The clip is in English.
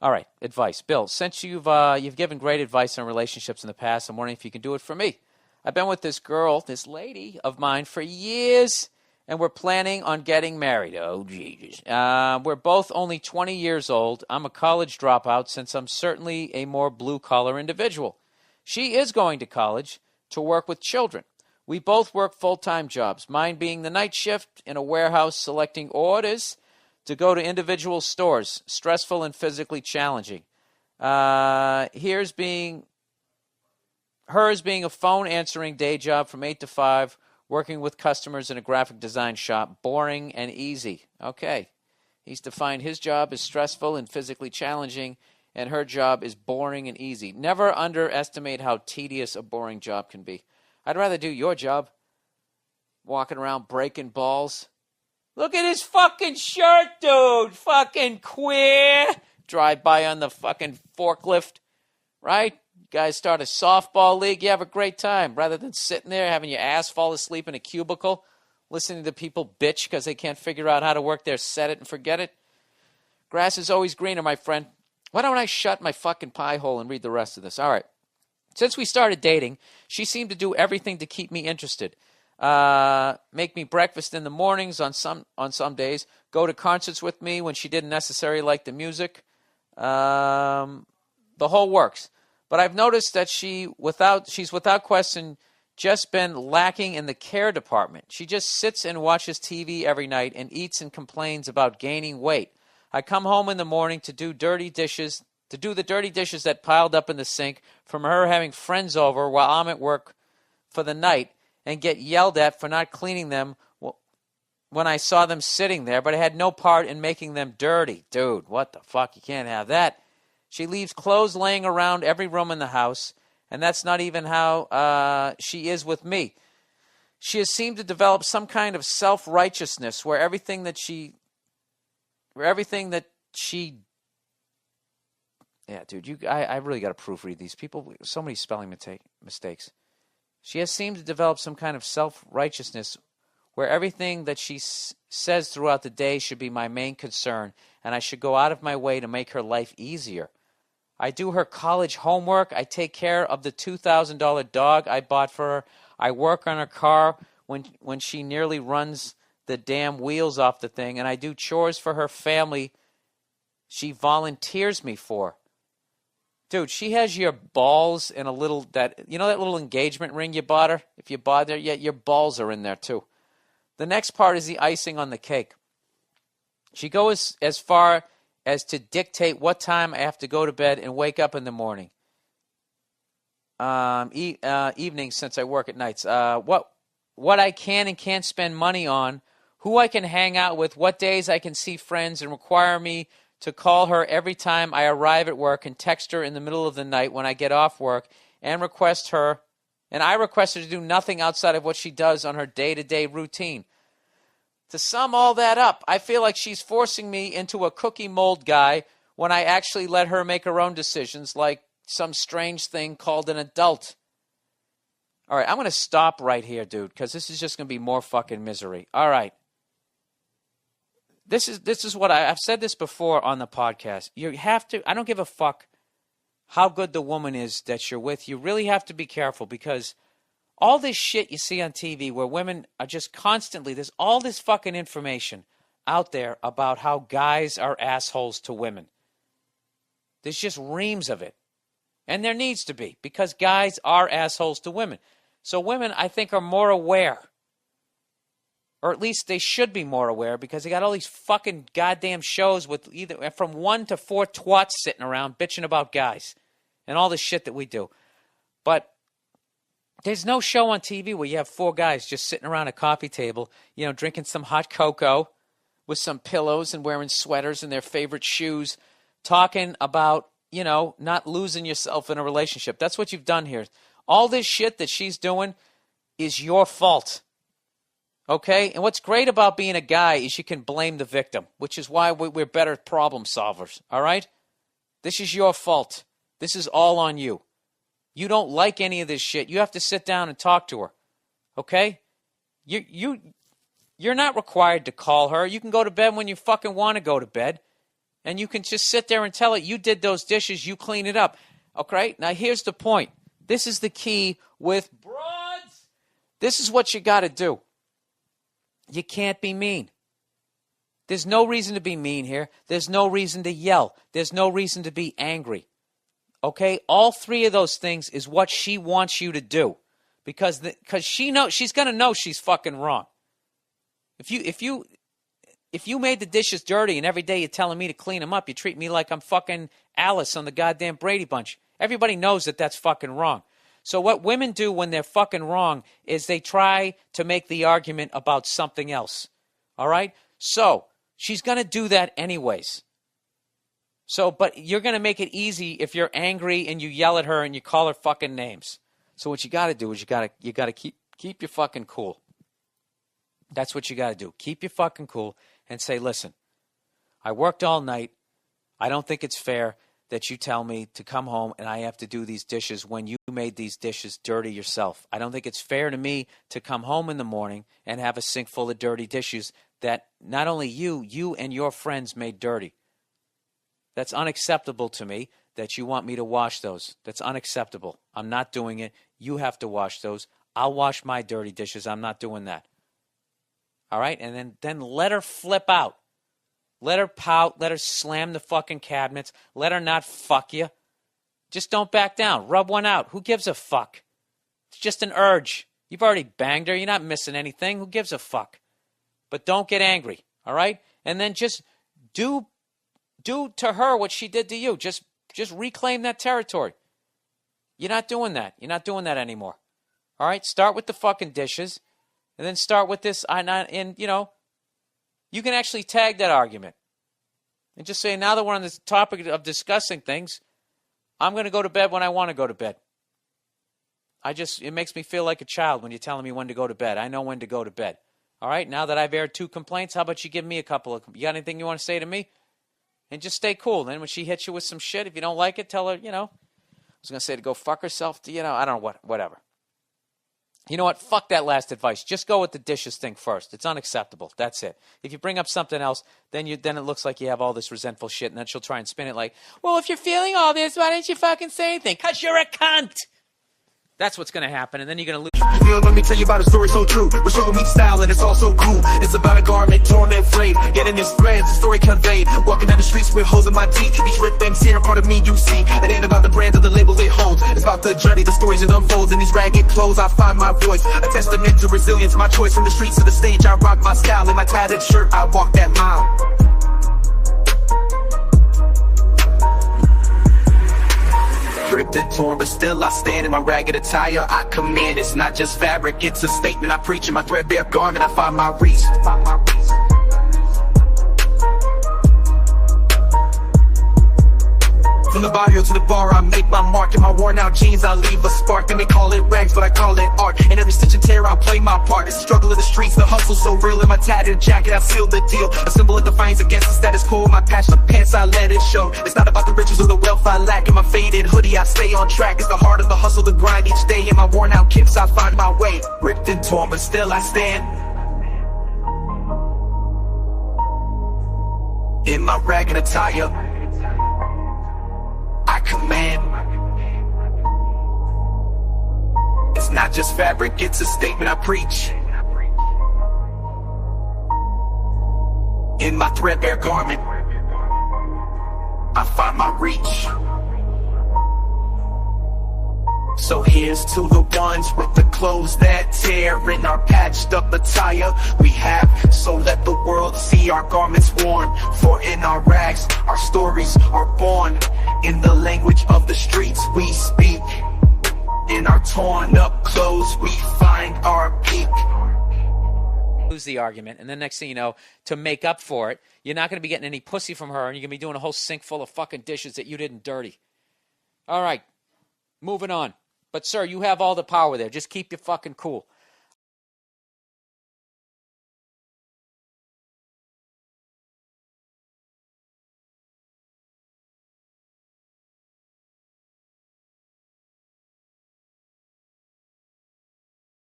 All right, advice. Bill, since you've given great advice on relationships in the past, I'm wondering if you can do it for me. I've been with this girl, this lady of mine for years, and we're planning on getting married. Oh, Jesus. We're both only 20 years old. I'm a college dropout since I'm certainly a more blue-collar individual. She is going to college to work with children. We both work full-time jobs, mine being the night shift in a warehouse selecting orders to go to individual stores, stressful and physically challenging. Hers being a phone answering day job from 8 to 5, working with customers in a graphic design shop, boring and easy. Okay. He's defined his job as stressful and physically challenging, and her job is boring and easy. Never underestimate how tedious a boring job can be. I'd rather do your job, walking around breaking balls. Look at his fucking shirt, dude. Fucking queer. Drive by on the fucking forklift, right? You guys start a softball league. You have a great time. Rather than sitting there having your ass fall asleep in a cubicle, listening to people bitch because they can't figure out how to work their set it and forget it. Grass is always greener, my friend. Why don't I shut my fucking pie hole and read the rest of this? All right. Since we started dating, she seemed to do everything to keep me interested. Make me breakfast in the mornings on some days, go to concerts with me when she didn't necessarily like the music. The whole works. But I've noticed that she's without question just been lacking in the care department. She just sits and watches TV every night and eats and complains about gaining weight. I come home in the morning to do the dirty dishes that piled up in the sink from her having friends over while I'm at work for the night, and get yelled at for not cleaning them when I saw them sitting there, but I had no part in making them dirty. Dude, what the fuck? You can't have that. She leaves clothes laying around every room in the house, and that's not even how she is with me. She has seemed to develop some kind of self-righteousness where everything that she... Yeah, dude, I really got to proofread these people. So many spelling mistakes. She has seemed to develop some kind of self-righteousness where everything that she says throughout the day should be my main concern, and I should go out of my way to make her life easier. I do her college homework. I take care of the $2,000 dog I bought for her. I work on her car when she nearly runs the damn wheels off the thing, and I do chores for her family she volunteers me for. Dude, she has your balls in a little, that little engagement ring you bought her? If you bought her, yeah, your balls are in there too. The next part is the icing on the cake. She goes as far as to dictate what time I have to go to bed and wake up in the morning. Evenings, since I work at nights. What I can and can't spend money on, who I can hang out with, what days I can see friends, and require me to call her every time I arrive at work and text her in the middle of the night when I get off work and I request her to do nothing outside of what she does on her day-to-day routine. To sum all that up, I feel like she's forcing me into a cookie mold guy when I actually let her make her own decisions like some strange thing called an adult. All right, I'm going to stop right here, dude, because this is just going to be more fucking misery. All right. This is what I've said this before on the podcast. You have to, I don't give a fuck how good the woman is that you're with. You really have to be careful because all this shit you see on TV where women are just constantly, there's all this fucking information out there about how guys are assholes to women. There's just reams of it. And there needs to be because guys are assholes to women. So women, I think, are more aware. Or at least they should be more aware because they got all these fucking goddamn shows with either from 1 to 4 twats sitting around bitching about guys and all the shit that we do. But there's no show on TV where you have 4 guys just sitting around a coffee table, drinking some hot cocoa with some pillows and wearing sweaters and their favorite shoes, talking about, not losing yourself in a relationship. That's what you've done here. All this shit that she's doing is your fault. Okay? And what's great about being a guy is you can blame the victim, which is why we're better problem solvers. All right? This is your fault. This is all on you. You don't like any of this shit. You have to sit down and talk to her. Okay? You're not required to call her. You can go to bed when you fucking want to go to bed. And you can just sit there and tell it, you did those dishes, you clean it up. Okay? Now, here's the point. This is the key with broads. This is what you got to do. You can't be mean. There's no reason to be mean here. There's no reason to yell. There's no reason to be angry. Okay? All three of those things is what she wants you to do. Because she knows, she's going to know she's fucking wrong. If you made the dishes dirty and every day you're telling me to clean them up, you treat me like I'm fucking Alice on the goddamn Brady Bunch. Everybody knows that that's fucking wrong. So what women do when they're fucking wrong is they try to make the argument about something else. All right? So she's going to do that anyways. So, but you're going to make it easy if you're angry and you yell at her and you call her fucking names. So what you got to do is you got to keep your fucking cool. That's what you got to do. Keep your fucking cool and say, listen, I worked all night. I don't think it's fair that you tell me to come home and I have to do these dishes when you made these dishes dirty yourself. I don't think it's fair to me to come home in the morning and have a sink full of dirty dishes that not only you and your friends made dirty. That's unacceptable to me that you want me to wash those. That's unacceptable. I'm not doing it. You have to wash those. I'll wash my dirty dishes. I'm not doing that. All right? And then let her flip out. Let her pout. Let her slam the fucking cabinets. Let her not fuck you. Just don't back down. Rub one out. Who gives a fuck? It's just an urge. You've already banged her. You're not missing anything. Who gives a fuck? But don't get angry. All right? And then just do to her what she did to you. Just reclaim that territory. You're not doing that. You're not doing that anymore. All right? Start with the fucking dishes. And then start with this, and you know, you can actually tag that argument. And just say, now that we're on this topic of discussing things, I'm going to go to bed when I want to go to bed. It makes me feel like a child when you're telling me when to go to bed. I know when to go to bed. All right, now that I've aired 2 complaints, how about you give me a couple of, you got anything you want to say to me? And just stay cool. Then when she hits you with some shit, if you don't like it, tell her, you know, I was going to say to go fuck herself, I don't know, whatever. You know what? Fuck that last advice. Just go with the dishes thing first. It's unacceptable. That's it. If you bring up something else, then it looks like you have all this resentful shit, and then she'll try and spin it like, well, if you're feeling all this, why didn't you fucking say anything? 'Cause you're a cunt. That's what's going to happen, and then you're going to lose. Let me tell you about a story so true. We're showing me style and it's all so cool. It's about a garment torn and frayed, yet in its threads, the story conveyed. Walking down the streets with holes in my teeth. Each ripped and tear part of me you see. It ain't about the brand or the label it holds. It's about the journey, the stories it unfolds. In these ragged clothes I find my voice. A testament to resilience, my choice. From the streets to the stage I rock my style. In my tattered shirt I walk that mile. Ripped and torn, but still I stand in my ragged attire. I command, it's not just fabric, it's a statement I preach. In my threadbare garment I find my reach. From the barrio to the bar, I make my mark. In my worn out jeans, I leave a spark. And they call it rags, but I call it art. In every stitch and tear, I play my part. It's the struggle of the streets, the hustle so real. In my tattered jacket, I seal the deal. A symbol of defiance against the status quo. My patch, the pants, I let it show. It's not about the riches or the wealth I lack. In my faded hoodie, I stay on track. It's the heart of the hustle, the grind each day. In my worn out kicks, I find my way. Ripped and torn, but still I stand. In my ragged attire I command. It's not just fabric, it's a statement I preach. In my threadbare garment I find my reach. So here's to the ones with the clothes that tear. In our patched up attire we have, so let the world see our garments worn. For in our rags our stories are born. In the language of the streets we speak. In our torn up clothes we find our peak. Lose the argument, and then next thing you know, to make up for it, you're not going to be getting any pussy from her, and you're going to be doing a whole sink full of fucking dishes that you didn't dirty. All right, moving on. But, sir, you have all the power there. Just keep your fucking cool.